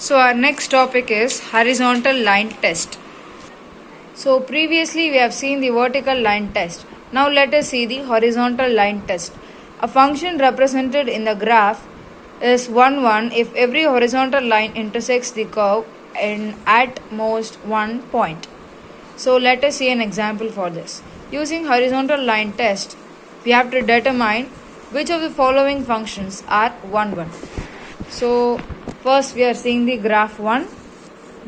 So our next topic is horizontal line test. So previously we have seen the vertical line test. Now let us see the horizontal line test. A function represented in the graph is 1 1 if every horizontal line intersects the curve in at most one point. So let us see an example for this. Using horizontal line test, we have to determine which of the following functions are 1 1. So first we are seeing the graph 1.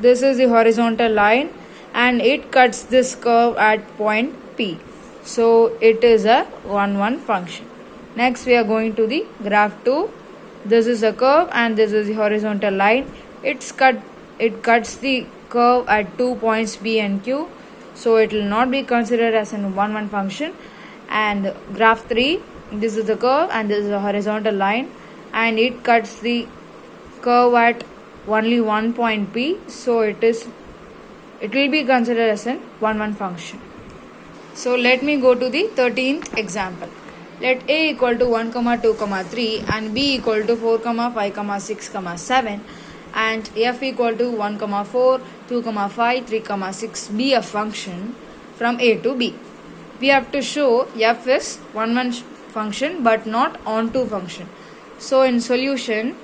This is the horizontal line and it cuts this curve at point P. So it is a 1 1 function. Next we are going to the graph 2. This is a curve and this is the horizontal line. It cuts the curve at 2 points P and Q. So it will not be considered as a 1 1 function. And graph 3, this is the curve and this is a horizontal line and it cuts the curve at only one point P, so it will be considered as an 1 1 function. So let me go to the 13th example. Let a equal to 1, 2, 3 and b equal to 4, 5, 6, 7 and f equal to 1, 4, 2, 5, 3, 6 be a function from a to b. We have to show f is 1 1 function but not onto function. So in solution,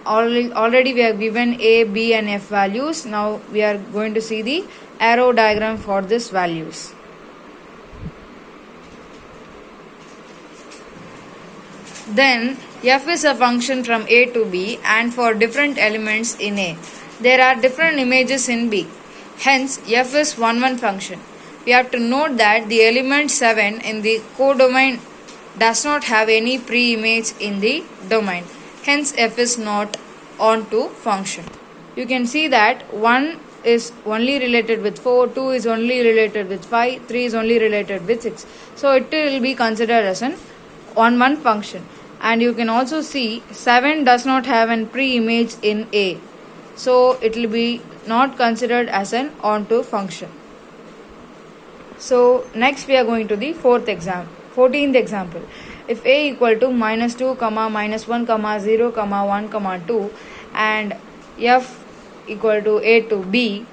already we have given a, b and f values. Now we are going to see the arrow diagram for these values. Then f is a function from a to b and for different elements in a. There are different images in b. Hence f is 1 1 function. We have to note that the element 7 in the codomain does not have any pre-image in the domain. Hence f is not onto function. You can see that 1 is only related with 4, 2 is only related with 5, 3 is only related with 6. So it will be considered as an 1 1 function. And you can also see 7 does not have an pre-image in A. So it will be not considered as an onto function. So next we are going to the 14th example. If a equal to minus 2, minus 1, 0, 1, 2 and f equal to a to b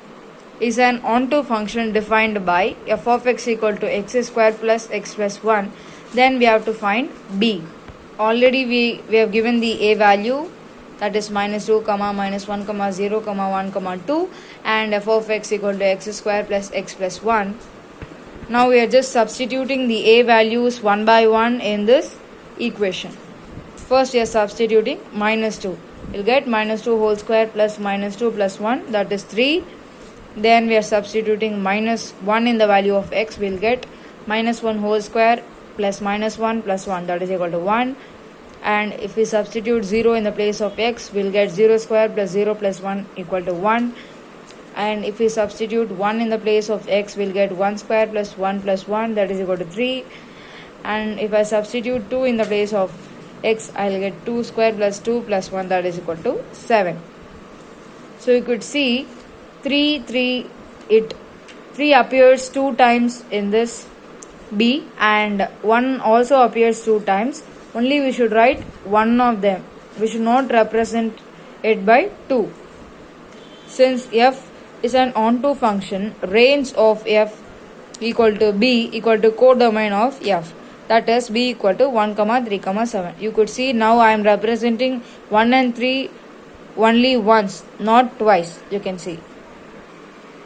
is an onto function defined by f of x equal to x square plus x plus 1, then we have to find b. Already we have given the a value, that is minus 2, minus 1, 0, 1, 2 and f of x equal to x square plus x plus 1. Now we are just substituting the a values one by one in this equation. First we are substituting minus 2. We'll get minus 2 whole square plus minus 2 plus 1, that is 3. Then we are substituting minus 1 in the value of x. We'll get minus 1 whole square plus minus 1 plus 1, that is equal to 1. And if we substitute 0 in the place of x, we'll get 0 square plus 0 plus 1 equal to 1. And if we substitute 1 in the place of x, we'll get 1 square plus 1 plus 1, that is equal to 3. And if I substitute 2 in the place of x, I'll get 2 square plus 2 plus 1, that is equal to 7. So you could see 3 appears 2 times in this b and 1 also appears 2 times. Only we should write one of them. We should not represent it by 2. Since f is an onto function, range of f equal to b equal to codomain of f, that is b equal to 1, 3, 7. You could see now I am representing 1 and 3 only once, not twice. You can see.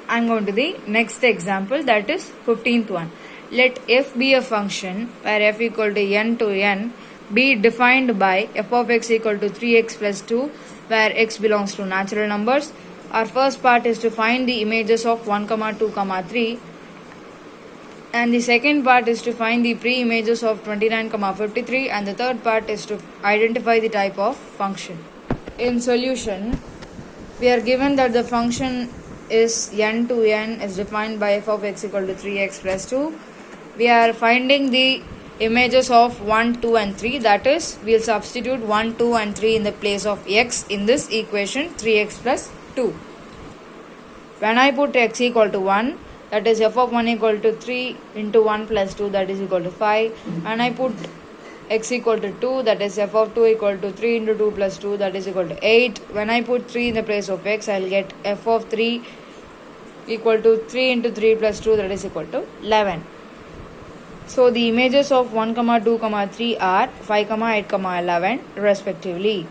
I am going to the next example, that is 15th one. Let f be a function where f equal to n to n be defined by f of x equal to 3x plus 2 where x belongs to natural numbers. Our first part is to find the images of 1, 2, 3 and the second part is to find the pre-images of 29, 53 and the third part is to identify the type of function. In solution, we are given that the function is n to n is defined by f of x equal to 3x plus 2. We are finding the images of 1, 2 and 3, that is we will substitute 1, 2 and 3 in the place of x in this equation 3x plus 2. When I put x equal to 1, that is f of 1 equal to 3 into 1 plus 2, that is equal to 5. When I put x equal to 2, that is f of 2 equal to 3 into 2 plus 2, that is equal to 8. When I put 3 in the place of x, I will get f of 3 equal to 3 into 3 plus 2, that is equal to 11. So the images of 1, 2, 3 are 5, 8, 11 respectively.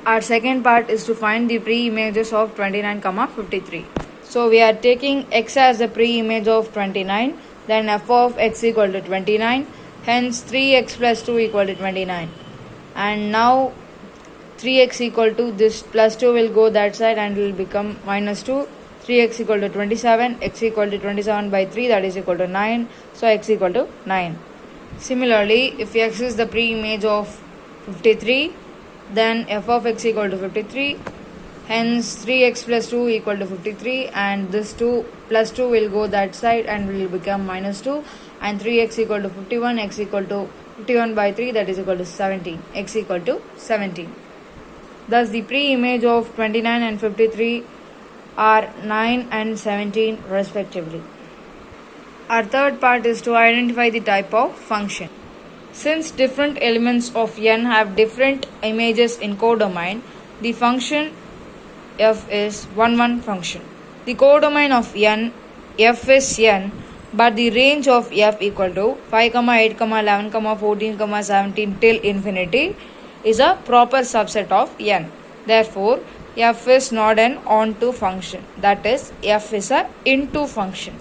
Our second part is to find the pre-images of 29, 53. So we are taking x as the pre-image of 29, then f of x equal to 29, hence 3x plus 2 equal to 29. And now 3x equal to this plus 2 will go that side and will become minus 2. 3x equal to 27, x equal to 27 by 3, that is equal to 9. So x equal to 9. Similarly, if x is the pre-image of 53, then f of x equal to 53, hence 3x plus 2 equal to 53, and this 2 plus 2 will go that side and will become minus 2, and 3x equal to 51, x equal to 51 by 3, that is equal to 17, x equal to 17. Thus the pre-image of 29 and 53 are 9 and 17 respectively. Our third part is to identify the type of function. Since different elements of n have different images in codomain, the function f is 1 function. The codomain of n, f is n, but the range of f equal to 5, 8, 11, 14, 17 till infinity is a proper subset of n. Therefore, f is not an onto function, that is, f is a into function.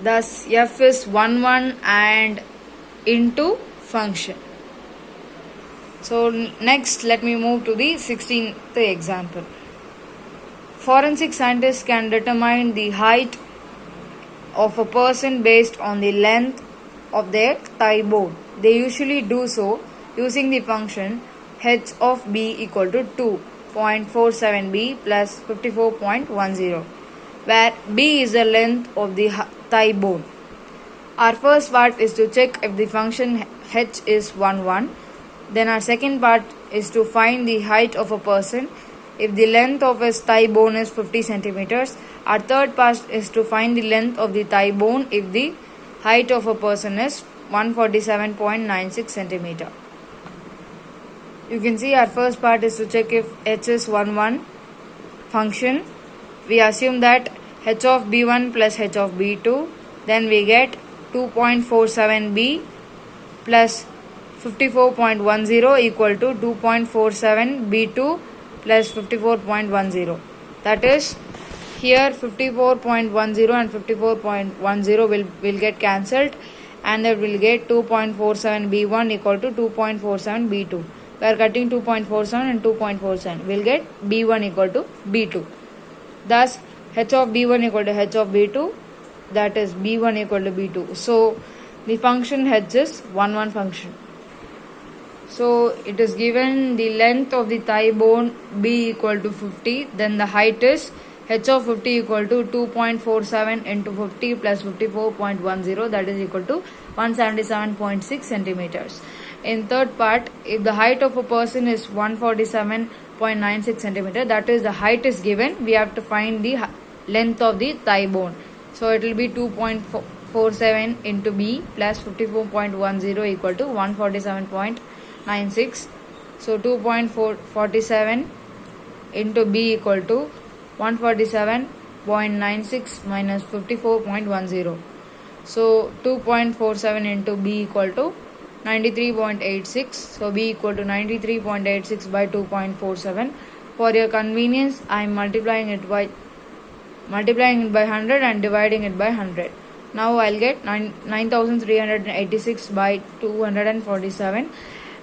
Thus, f is 1 and into function. So next, let me move to the 16th example. Forensic scientists can determine the height of a person based on the length of their thigh bone. They usually do so using the function h of b equal to 2.47b plus 54.10, where b is the length of the thigh bone. Our first part is to check if the function h is 1. Then our second part is to find the height of a person if the length of his thigh bone is 50 centimeters. Our third part is to find the length of the thigh bone if the height of a person is 147.96 centimeter. You can see our first part is to check if h is 1 function. We assume that h of b1 plus h of b2, then we get 2.47b plus 54.10 equal to 2.47b2 plus 54.10. That is, here 54.10 and 54.10 will get cancelled, and then we'll get 2.47b1 equal to 2.47b2. We are cutting 2.47 and 2.47. We'll get b1 equal to b2. Thus, h of b1 equal to h of b2, that is b1 equal to b2. So the function h is 1 function. So it is given the length of the thigh bone b equal to 50, then the height is h of 50 equal to 2.47 into 50 plus 54.10, that is equal to 177.6 centimeters. In third part, if the height of a person is 147.96 centimeter, that is the height is given, we have to find the length of the thigh bone. So it will be 2.47 into b plus 54.10 equal to 147.96. So 2.47 into b equal to 147.96 minus 54.10. So 2.47 into b equal to 93.86. So b equal to 93.86 by 2.47. For your convenience, I am multiplying it by 100 and dividing it by 100. Now I'll get 9386 by 247.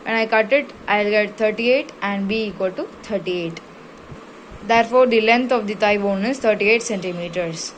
When I cut it, I'll get 38 and b equal to 38. Therefore, the length of the thigh bone is 38 centimeters.